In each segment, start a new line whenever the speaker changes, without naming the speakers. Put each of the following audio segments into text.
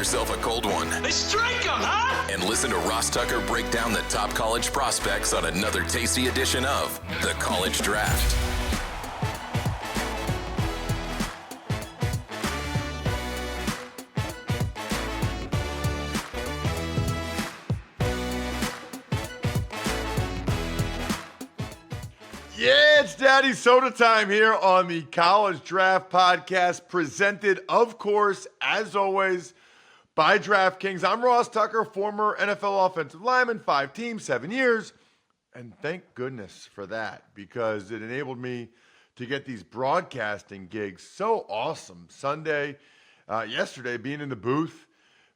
yourself a cold one.
They strike 'em, huh?
And listen to Ross Tucker break down the top college prospects on another tasty edition of The College Draft.
Yeah, it's Daddy Soda time here on the College Draft Podcast, presented, of course, as always, by DraftKings. I'm Ross Tucker, former NFL offensive lineman, 5 teams, 7 years, and thank goodness for that, because it enabled me to get these broadcasting gigs. So awesome. Yesterday, being in the booth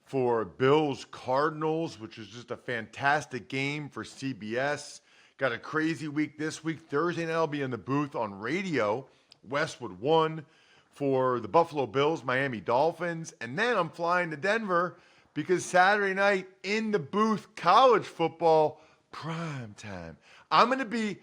for Bills Cardinals, which was just a fantastic game for CBS. Got a crazy week this week. Thursday night, I'll be in the booth on radio, Westwood 1, for the Buffalo Bills, Miami Dolphins. And then I'm flying to Denver because Saturday night in the booth, college football, prime time. I'm going to be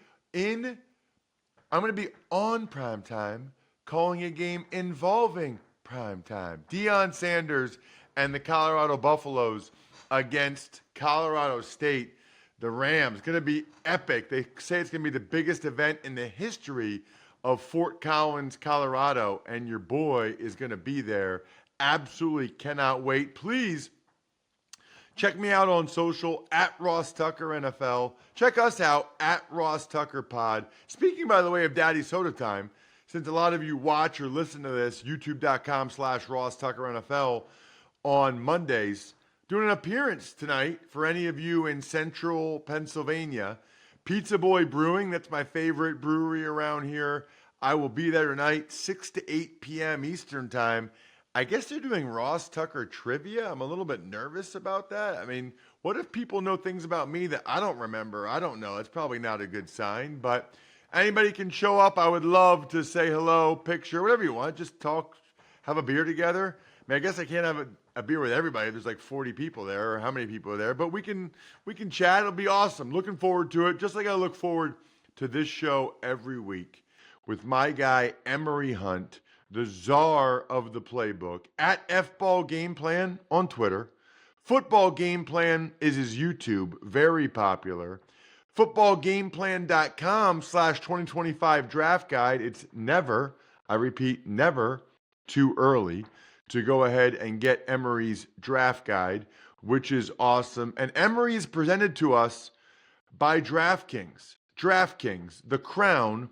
on prime time, calling a game involving prime time. Deion Sanders and the Colorado Buffaloes against Colorado State. The Rams, going to be epic. They say it's going to be the biggest event in the history of Fort Collins, Colorado, and your boy is going to be there. Absolutely cannot wait. Please check me out on social at Ross Tucker NFL. Check us out at Ross Tucker Pod. Speaking, by the way, of Daddy Soda time, since a lot of you watch or listen to this, youtube.com/Ross Tucker NFL on Mondays. Doing an appearance tonight for any of you in central Pennsylvania. Pizza Boy Brewing, that's my favorite brewery around here. I will be there tonight, 6 to 8 p.m. Eastern time. I guess they're doing Ross Tucker trivia. I'm a little bit nervous about that. I mean, what if people know things about me that I don't remember? I don't know. It's probably not a good sign, but anybody can show up. I would love to say hello, picture, whatever you want. Just talk, have a beer together. I mean, I guess I can't have a beer with everybody. There's like 40 people there, or how many people are there, but we can chat. It'll be awesome. Looking forward to it. Just like I look forward to this show every week with my guy, Emory Hunt, the czar of the playbook, at FBall Game Plan on Twitter. Football Game Plan is his YouTube, very popular. Footballgameplan.com/2025 draft guide. It's never, I repeat, never too early to go ahead and get Emory's draft guide, which is awesome. And Emory is presented to us by DraftKings. DraftKings, the crown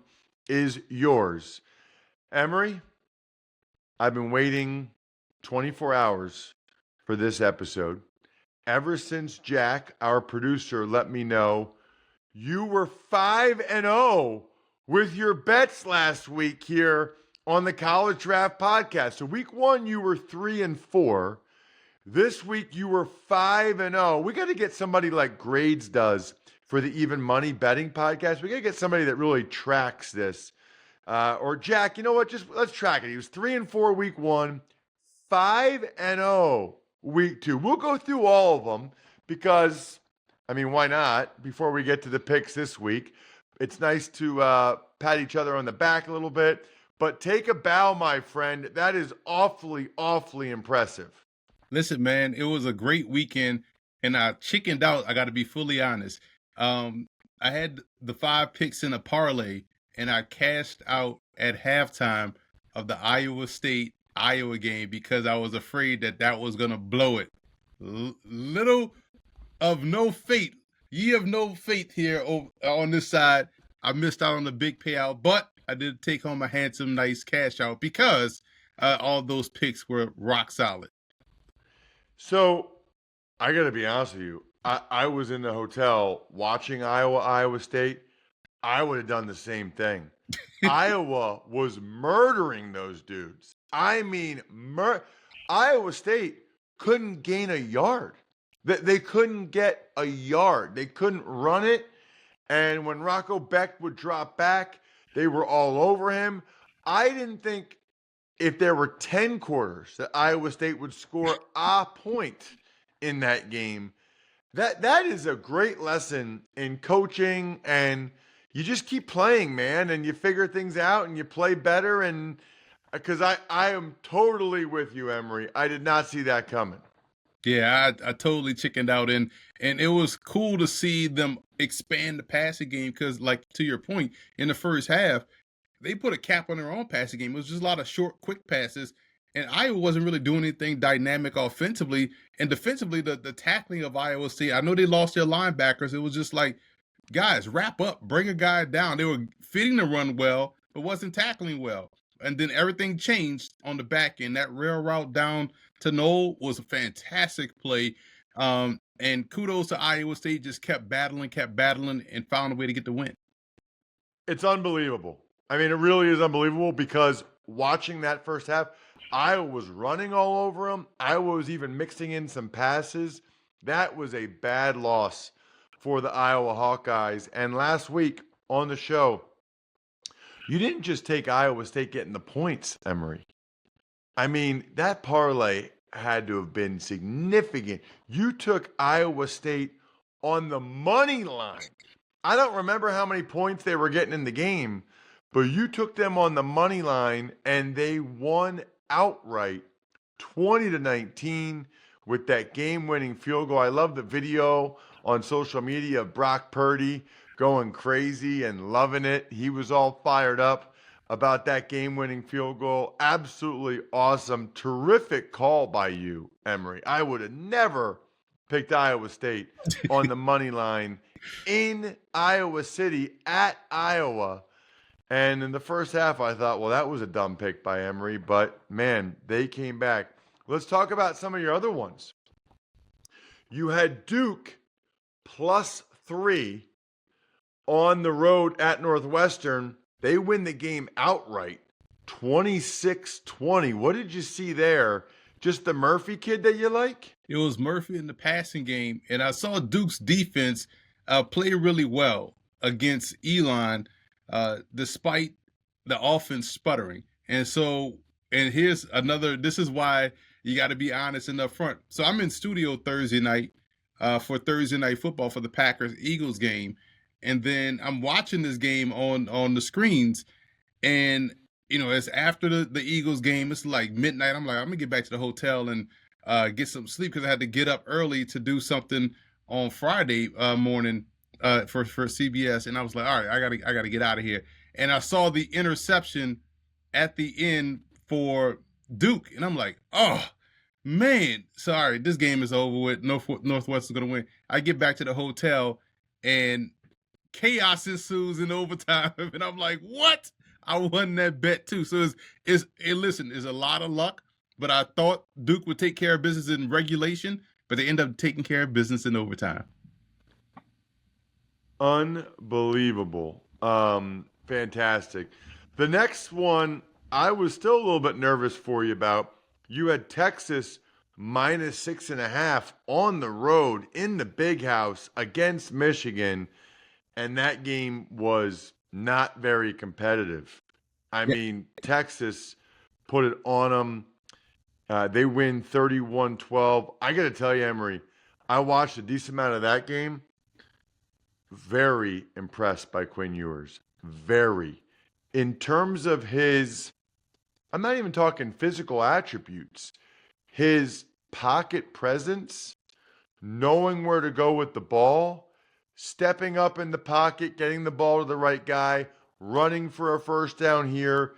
is yours. Emory, I've been waiting 24 hours for this episode. Ever since Jack, our producer, let me know you were 5-0 with your bets last week here on the College Draft Podcast. So week 1, you were 3-4. This week, you were 5-0. We got to get somebody like Grades does for the Even Money Betting Podcast. We got to get somebody that really tracks this. Or Jack, you know what? Just let's track it. He was 3-4 week 1, 5-0 week 2. We'll go through all of them because, I mean, why not? Before we get to the picks this week, it's nice to pat each other on the back a little bit. But take a bow, my friend. That is awfully, awfully impressive.
Listen, man, it was a great weekend, and I chickened out. I got to be fully honest. I had the 5 picks in a parlay, and I cashed out at halftime of the Iowa State-Iowa game because I was afraid that was going to blow it. Little of no faith. Ye of no faith here on this side. I missed out on the big payout, but I did take home a handsome, nice cash out because all those picks were rock solid.
So I got to be honest with you. I was in the hotel watching Iowa State. I would have done the same thing. Iowa was murdering those dudes. I mean, Iowa State couldn't gain a yard. They couldn't get a yard. They couldn't run it. And when Rocco Beck would drop back, they were all over him. I didn't think if there were 10 quarters that Iowa State would score a point in that game. That is a great lesson in coaching, and you just keep playing, man, and you figure things out and you play better. And because I am totally with you, Emory. I did not see that coming.
Yeah, I totally chickened out, and it was cool to see them expand the passing game because, like to your point, in the first half, they put a cap on their own passing game. It was just a lot of short, quick passes, and Iowa wasn't really doing anything dynamic offensively. And defensively, the tackling of Iowa State, I know they lost their linebackers. It was just like, guys, wrap up, bring a guy down. They were fitting the run well, but wasn't tackling well. And then everything changed on the back end. That rail route down to Knoll was a fantastic play. And kudos to Iowa State, just kept battling, and found a way to get the win.
It's unbelievable. I mean, it really is unbelievable because watching that first half, Iowa was running all over them. Iowa was even mixing in some passes. That was a bad loss for the Iowa Hawkeyes. And last week on the show, you didn't just take Iowa State getting the points, Emory. I mean, that parlay had to have been significant. You took Iowa State on the money line. I don't remember how many points they were getting in the game, but you took them on the money line and they won outright 20-19 with that game-winning field goal. I love the video on social media of Brock Purdy going crazy and loving it. He was all fired up about that game-winning field goal. Absolutely awesome. Terrific call by you, Emory. I would have never picked Iowa State on the money line in Iowa City at Iowa. And in the first half, I thought, well, that was a dumb pick by Emory. But, man, they came back. Let's talk about some of your other ones. You had Duke +3 on the road at Northwestern. They win the game outright, 26-20. What did you see there? Just the Murphy kid that you like?
It was Murphy in the passing game, and I saw Duke's defense play really well against Elon, despite the offense sputtering. And here's another. This is why you got to be honest and upfront. So I'm in studio Thursday night for Thursday Night Football for the Packers-Eagles game, and then I'm watching this game on the screens, and it's after the Eagles game. It's like midnight. I'm like, I'm gonna get back to the hotel and get some sleep because I had to get up early to do something on Friday morning for CBS. And I was like, all right, I gotta get out of here. And I saw the interception at the end for Duke, and I'm like, oh man, sorry, this game is over with. Northwest is gonna win. I get back to the hotel, and chaos ensues in overtime, and I'm like, what? I won that bet too. So it's a lot of luck, but I thought Duke would take care of business in regulation, but they end up taking care of business in overtime.
Unbelievable. Fantastic. The next one, I was still a little bit nervous for you about. You had Texas -6.5 on the road in the Big House against Michigan, and that game was not very competitive. I mean, Texas put it on them. They win 31-12. I got to tell you, Emory, I watched a decent amount of that game. Very impressed by Quinn Ewers. Very. In terms of I'm not even talking physical attributes, his pocket presence, knowing where to go with the ball, stepping up in the pocket, getting the ball to the right guy, running for a first down here.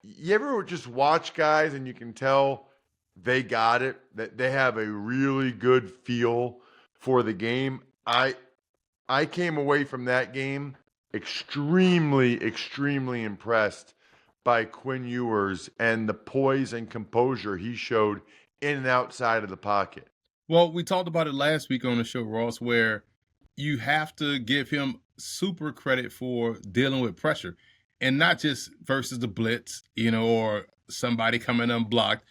You ever just watch guys and you can tell they got it, that they have a really good feel for the game? I came away from that game extremely, extremely impressed by Quinn Ewers and the poise and composure he showed in and outside of the pocket.
Well, we talked about it last week on the show, Ross, where you have to give him super credit for dealing with pressure, and not just versus the blitz, or somebody coming unblocked.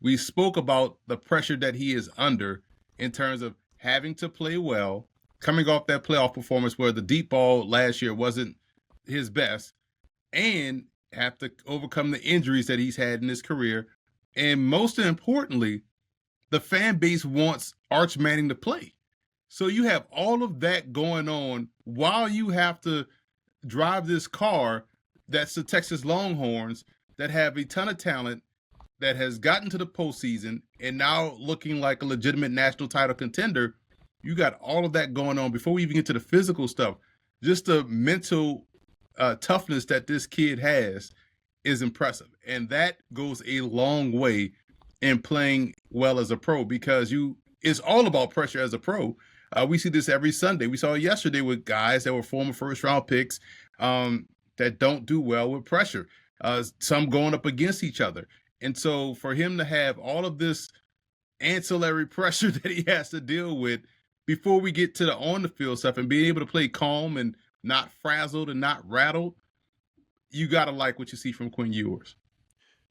We spoke about the pressure that he is under in terms of having to play well, coming off that playoff performance where the deep ball last year wasn't his best, and have to overcome the injuries that he's had in his career. And most importantly, the fan base wants Arch Manning to play. So you have all of that going on while you have to drive this car that's the Texas Longhorns that have a ton of talent that has gotten to the postseason and now looking like a legitimate national title contender. You got all of that going on before we even get to the physical stuff. Just the mental toughness that this kid has is impressive. And that goes a long way in playing well as a pro, because it's all about pressure as a pro. We see this every Sunday. We saw it yesterday with guys that were former first round picks that don't do well with pressure. Some going up against each other. And so for him to have all of this ancillary pressure that he has to deal with before we get to the on the field stuff, and being able to play calm and not frazzled and not rattled, you got to like what you see from Quinn Ewers.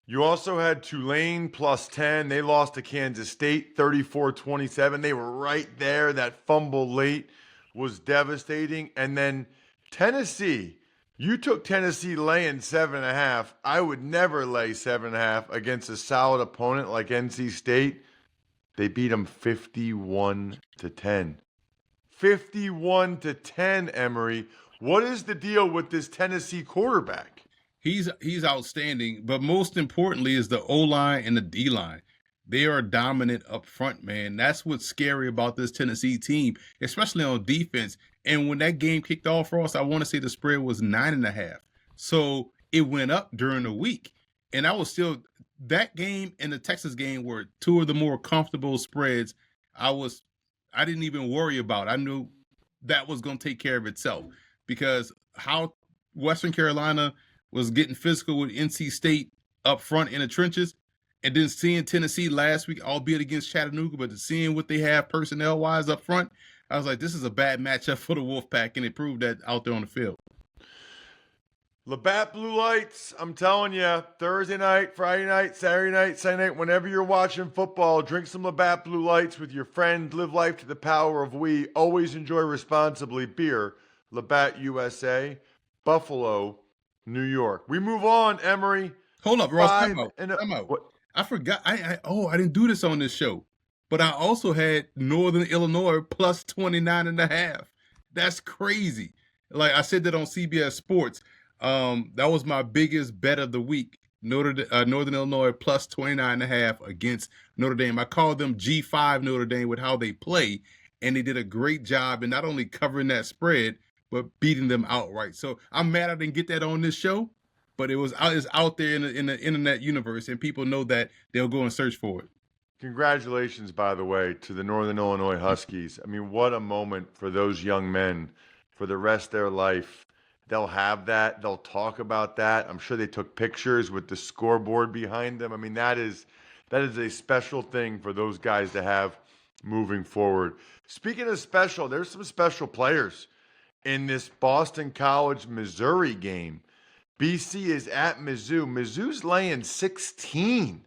You also had Tulane plus 10. They lost to Kansas State 34-27. They were right there. That fumble late was devastating. And then Tennessee, you took Tennessee laying 7.5. I would never lay 7.5 against a solid opponent like NC State. They beat them 51-10. 51-10, Emory. What is the deal with this Tennessee quarterback?
He's outstanding, but most importantly is the O-line and the D-line. They are dominant up front, man. That's what's scary about this Tennessee team, especially on defense. And when that game kicked off for us, I want to say the spread was 9.5. So it went up during the week. And I was still, that game and the Texas game were two of the more comfortable spreads I didn't even worry about. I knew that was going to take care of itself, because how Western Carolina was getting physical with NC State up front in the trenches, and then seeing Tennessee last week, albeit against Chattanooga, but seeing what they have personnel-wise up front, I was like, this is a bad matchup for the Wolfpack, and it proved that out there on the field.
Labatt Blue Lights, I'm telling you, Thursday night, Friday night, Saturday night, Sunday night, whenever you're watching football, drink some Labatt Blue Lights with your friend. Live life to the power of we. Always enjoy responsibly. Beer, Labatt USA, Buffalo, New York. We move on, Emory.
Hold up, Ross. Time out.
What?
I forgot. I didn't do this on this show, but I also had Northern Illinois plus 29.5. That's crazy. Like I said that on CBS Sports. That was my biggest bet of the week. Northern Illinois plus 29.5 against Notre Dame. I called them G5 Notre Dame with how they play, and they did a great job in not only covering that spread, but beating them outright. So I'm mad I didn't get that on this show, but it's out there in the internet universe, and people know that they'll go and search for it.
Congratulations, by the way, to the Northern Illinois Huskies. I mean, what a moment for those young men for the rest of their life. They'll have that. They'll talk about that. I'm sure they took pictures with the scoreboard behind them. I mean, that is a special thing for those guys to have moving forward. Speaking of special, there's some special players in this Boston College, Missouri game. BC is at Mizzou. Mizzou's laying 16,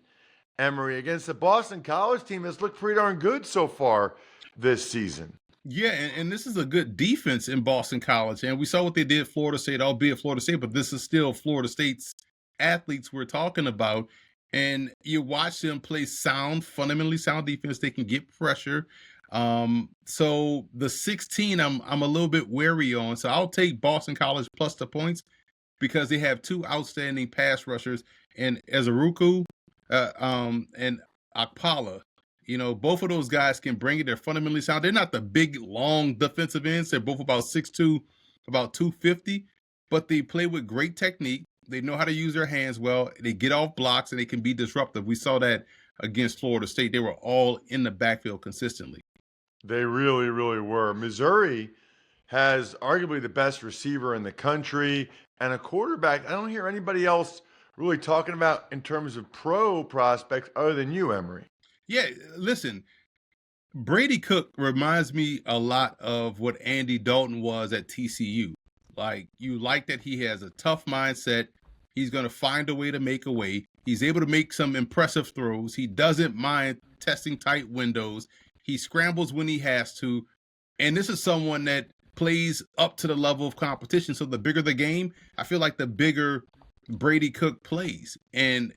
Emory, against the Boston College team that's looked pretty darn good so far this season.
Yeah, and this is a good defense in Boston College. And we saw what they did at Florida State, albeit Florida State, but this is still Florida State's athletes we're talking about. And you watch them play fundamentally sound defense. They can get pressure. So the 16, I'm a little bit wary on. So I'll take Boston College plus the points, because they have two outstanding pass rushers, and Ezeruku and Akpala. You know, both of those guys can bring it. They're fundamentally sound. They're not the big, long defensive ends. They're both about 6'2", about 250, but they play with great technique. They know how to use their hands well. They get off blocks, and they can be disruptive. We saw that against Florida State. They were all in the backfield consistently.
They really, really were. Missouri has arguably the best receiver in the country and a quarterback I don't hear anybody else really talking about in terms of pro prospects other than you, Emory.
Yeah, listen, Brady Cook reminds me a lot of what Andy Dalton was at TCU. Like, you like that he has a tough mindset. He's going to find a way to make a way. He's able to make some impressive throws. He doesn't mind testing tight windows. He scrambles when he has to. And this is someone that plays up to the level of competition. So the bigger the game, I feel like the bigger Brady Cook plays. And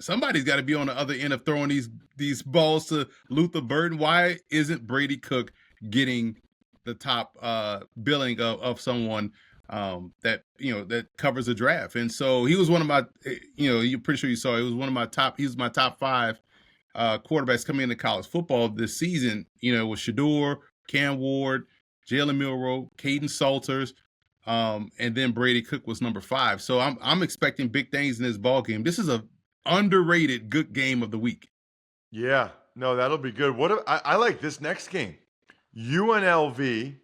somebody's got to be on the other end of throwing these balls to Luther Burden. Why isn't Brady Cook getting the top billing of someone that covers the draft. And so he was one of my, you're pretty sure you saw, he was my top 5 quarterbacks coming into college football this season. With Shador, Cam Ward, Jalen Milroe, Caden Salters, and then Brady Cook was number 5. So I'm expecting big things in this ball game. This is a underrated good game of the week.
Yeah, no, that'll be good. I like this next game. UNLV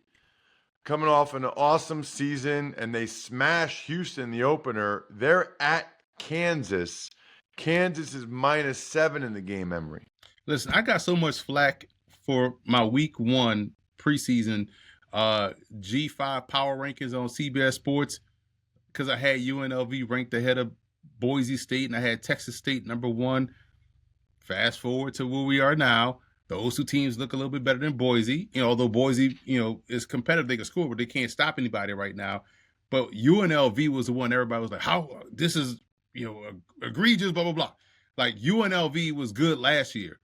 coming off an awesome season, and they smash Houston the opener. They're at Kansas. Kansas is -7 in the game, Emory.
Listen, I got so much flack for my week 1 preseason G5 power rankings on CBS Sports because I had UNLV ranked ahead of Boise State and I had Texas State number 1. Fast forward to where we are now. Those 2 teams look a little bit better than Boise. Although Boise, is competitive, they can score, but they can't stop anybody right now. But UNLV was the one everybody was like, "How this is, egregious, blah blah blah." Like UNLV was good last year,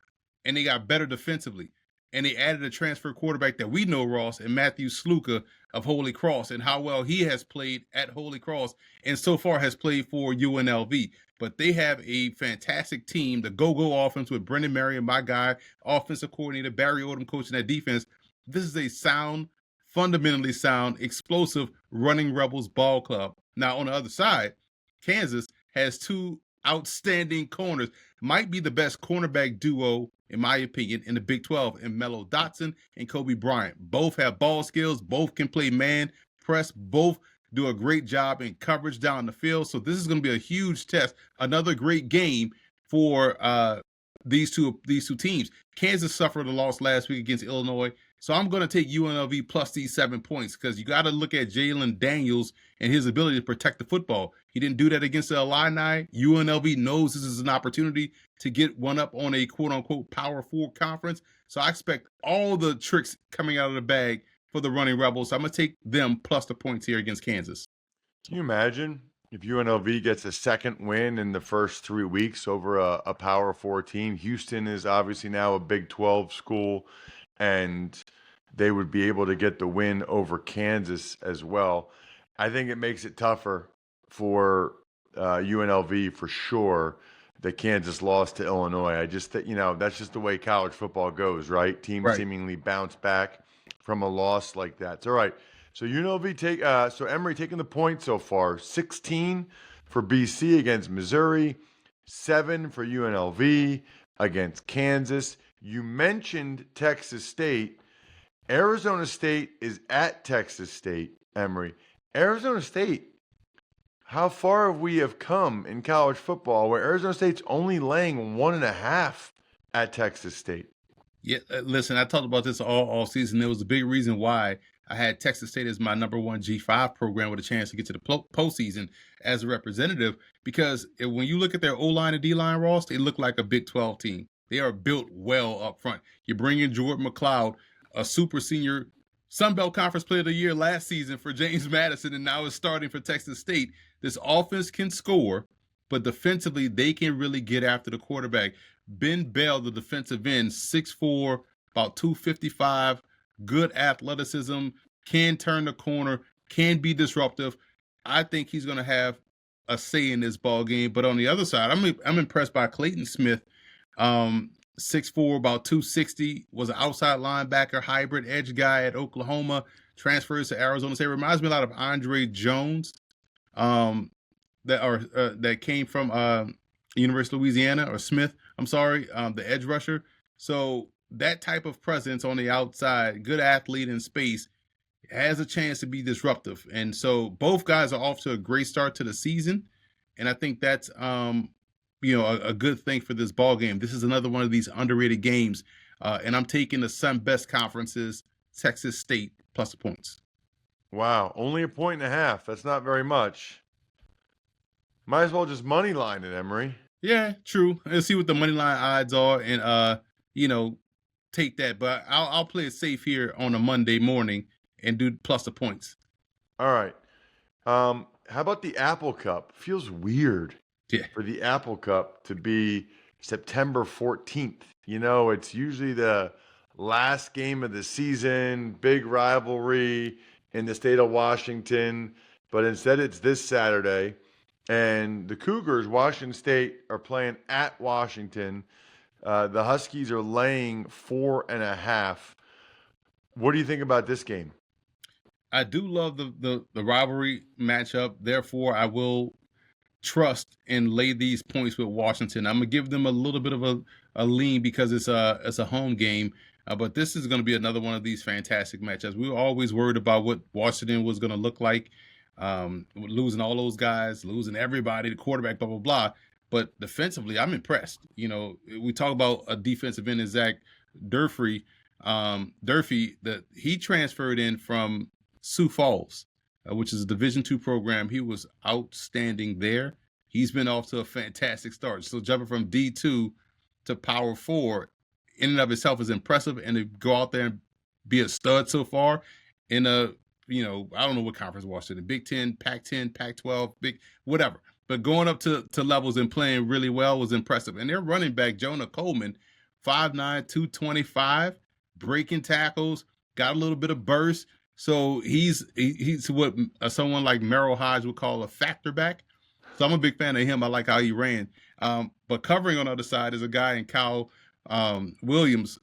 and they got better defensively, and they added a transfer quarterback that we know, Ross, and Matthew Sluka of Holy Cross, and how well he has played at Holy Cross, and so far has played for UNLV. But they have a fantastic team, the go-go offense with Brendan Marion, my guy, offensive coordinator, Barry Odom coaching that defense. This is a sound, fundamentally sound, explosive running Rebels ball club. Now, on the other side, Kansas has 2 outstanding corners, might be the best cornerback duo, in my opinion, in the Big 12, in Mello Dotson and Kobe Bryant. Both have ball skills. Both can play man, press. Both do a great job in coverage down the field. So this is going to be a huge test. Another great game for these two teams. Kansas suffered a loss last week against Illinois. So I'm going to take UNLV plus these 7 points because you got to look at Jalen Daniels and his ability to protect the football. He didn't do that against the Illini. UNLV knows this is an opportunity to get one up on a quote-unquote Power 4 conference. So I expect all the tricks coming out of the bag for the running Rebels. So I'm going to take them plus the points here against Kansas.
Can you imagine if UNLV gets a second win in the first 3 weeks over a Power 4 team? Houston is obviously now a Big 12 school, and they would be able to get the win over Kansas as well. I think it makes it tougher for UNLV for sure that Kansas lost to Illinois. I just think, that's just the way college football goes, right? Teams
Right.
seemingly bounce back from a loss like that. So, all right. So UNLV so Emory taking the point so far, 16 for BC against Missouri, 7 for UNLV against Kansas. You mentioned Texas State. Arizona State is at Texas State, Emory. Arizona State, how far have we come in college football where Arizona State's only laying 1.5 at Texas State?
Yeah, listen, I talked about this all season. There was a big reason why I had Texas State as my number 1 G5 program with a chance to get to the postseason as a representative. Because when you look at their O-line and D-line, Ross, they look like a Big 12 team. They are built well up front. You bring in Jordan McLeod, a super senior Sun Belt Conference Player of the Year last season for James Madison, and now is starting for Texas State. This offense can score, but defensively, they can really get after the quarterback. Ben Bell, the defensive end, 6'4", about 255, good athleticism, can turn the corner, can be disruptive. I think he's going to have a say in this ball game. But on the other side, I'm impressed by Clayton Smith, 6'4", about 260, was an outside linebacker, hybrid edge guy at Oklahoma, transfers to Arizona State. Reminds me a lot of Andre Jones, that came from University of Louisiana, or Smith, I'm sorry, the edge rusher. So that type of presence on the outside, good athlete in space, has a chance to be disruptive. And so both guys are off to a great start to the season. And I think that's, a good thing for this ball game. This is another one of these underrated games. And I'm taking the Sun Best Conference's Texas State plus the points.
Wow, only 1.5. That's not very much. Might as well just money line it, Emory.
Yeah, true. Let's see what the money line odds are, and take that. But I'll play it safe here on a Monday morning and do plus the points.
All right. How about the Apple Cup? Feels weird for the Apple Cup to be September 14th. It's usually the last game of the season, big rivalry in the state of Washington. but instead it's this Saturday. And the Cougars, Washington State, are playing at Washington. The Huskies are laying 4.5. What do you think about this game?
I do love the rivalry matchup. Therefore, I will trust and lay these points with Washington. I'm gonna give them a little bit of a lean because it's a home game. But this is going to be another one of these fantastic matchups. We were always worried about what Washington was going to look like, losing all those guys, losing everybody, the quarterback, blah blah blah. But defensively, I'm impressed. We talk about a defensive end, Zach Durfee, that he transferred in from Sioux Falls, which is a Division II program. He was outstanding there. He's been off to a fantastic start. So jumping from D2 to Power 4 in and of itself is impressive, and to go out there and be a stud so far in I don't know what conference Washington, Big 10, Pac-10, Pac-12, big whatever. But going up to levels and playing really well was impressive. And their running back, Jonah Coleman, 5'9", 225, breaking tackles, got a little bit of burst. So he's what someone like Merrill Hodge would call a factor back. So I'm a big fan of him. I like how he ran. But covering on the other side is a guy in Kyle Williams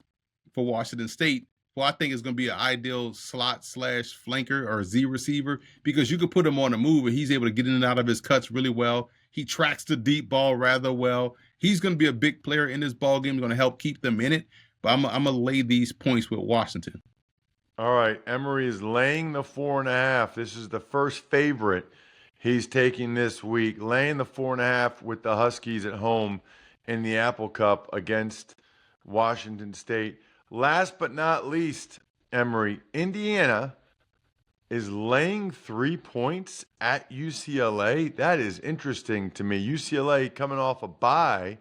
for Washington State, who I think is going to be an ideal slot/flanker or Z receiver, because you could put him on a move and he's able to get in and out of his cuts really well. He tracks the deep ball rather well. He's going to be a big player in this ball game. He's going to help keep them in it. But I'm going to lay these points with Washington.
All right, Emory is laying the 4.5. This is the first favorite he's taking this week, laying the 4.5 with the Huskies at home in the Apple Cup against Washington State. Last but not least, Emory, Indiana is laying 3 points at UCLA. That is interesting to me. UCLA coming off a bye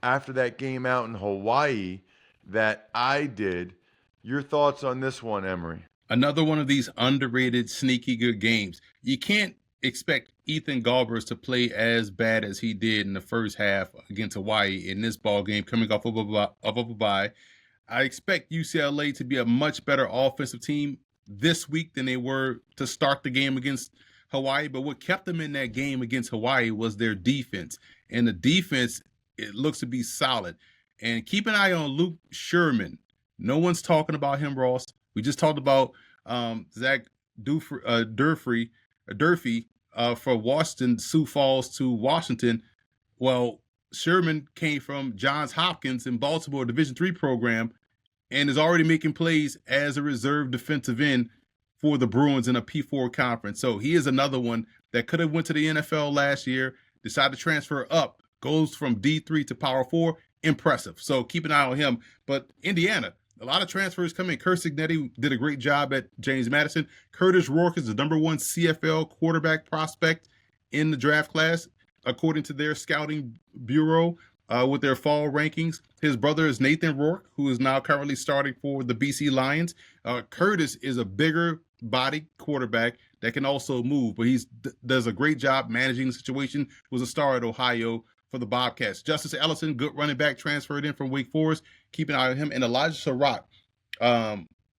after that game out in Hawaii that I did. Your thoughts on this one, Emory?
Another one of these underrated, sneaky good games. You can't expect Ethan Galbraith to play as bad as he did in the first half against Hawaii in this ball game coming off of a bye. I expect UCLA to be a much better offensive team this week than they were to start the game against Hawaii. But what kept them in that game against Hawaii was their defense. And the defense, it looks to be solid. And keep an eye on Luke Sherman. No one's talking about him, Ross. We just talked about Zach Durfee for Washington, Sioux Falls to Washington. Well, Sherman came from Johns Hopkins in Baltimore, Division III program, and is already making plays as a reserve defensive end for the Bruins in a P4 conference. So he is another one that could have went to the NFL last year, decided to transfer up, goes from D3 to Power 4. Impressive. So keep an eye on him. But Indiana, a lot of transfers come in. Kurt Signetti did a great job at James Madison. Curtis Rourke is the number 1 CFL quarterback prospect in the draft class, according to their scouting bureau with their fall rankings. His brother is Nathan Rourke, who is now currently starting for the BC Lions. Curtis is a bigger body quarterback that can also move, but he does a great job managing the situation. Was a star at Ohio for the Bobcats. Justice Ellison, good running back, transferred in from Wake Forest. Keep an eye on him. And Elijah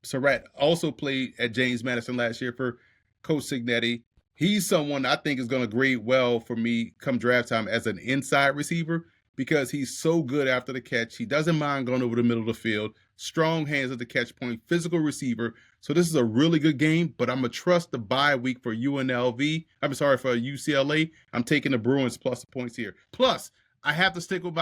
Surratt also played at James Madison last year for Coach Signetti. He's someone I think is going to grade well for me come draft time as an inside receiver, because he's so good after the catch. He doesn't mind going over the middle of the field. Strong hands at the catch point, physical receiver. So this is a really good game, but I'm going to trust the bye week for UNLV. I'm sorry, for UCLA. I'm taking the Bruins plus the points here. Plus, I have to stick with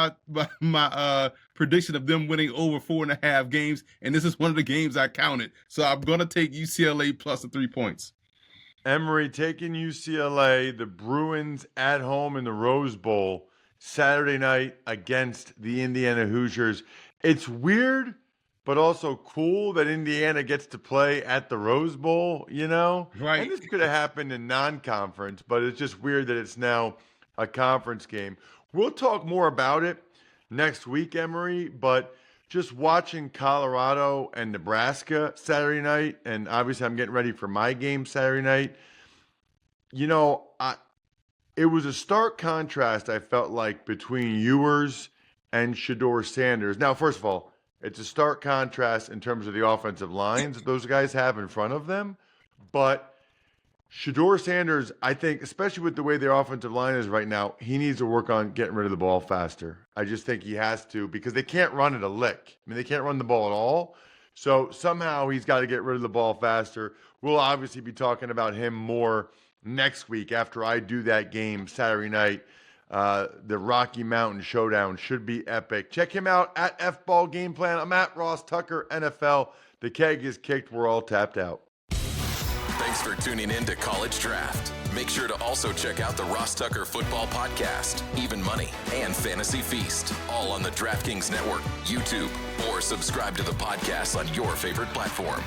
my prediction of them winning over 4.5 games, and this is one of the games I counted. So I'm going to take UCLA plus the 3 points.
Emory taking UCLA, the Bruins at home in the Rose Bowl Saturday night against the Indiana Hoosiers. It's weird, but also cool that Indiana gets to play at the Rose Bowl,
Right.
And this could have happened in non-conference, but it's just weird that it's now a conference game. We'll talk more about it next week, Emory, but just watching Colorado and Nebraska Saturday night, and obviously I'm getting ready for my game Saturday night, it was a stark contrast, I felt like, between Ewers and Shedeur Sanders. Now, first of all, it's a stark contrast in terms of the offensive lines those guys have in front of them, but Shedeur Sanders, I think, especially with the way their offensive line is right now, he needs to work on getting rid of the ball faster. I just think he has to because they can't run it a lick. I mean, they can't run the ball at all. So somehow he's got to get rid of the ball faster. We'll obviously be talking about him more next week after I do that game Saturday night. The Rocky Mountain Showdown should be epic. Check him out at F-Ball Game Plan. I'm at Ross Tucker, NFL. The keg is kicked. We're all tapped out.
Thanks for tuning in to College Draft. Make sure to also check out the Ross Tucker Football Podcast, Even Money, and Fantasy Feast, all on the DraftKings Network, YouTube, or subscribe to the podcast on your favorite platform.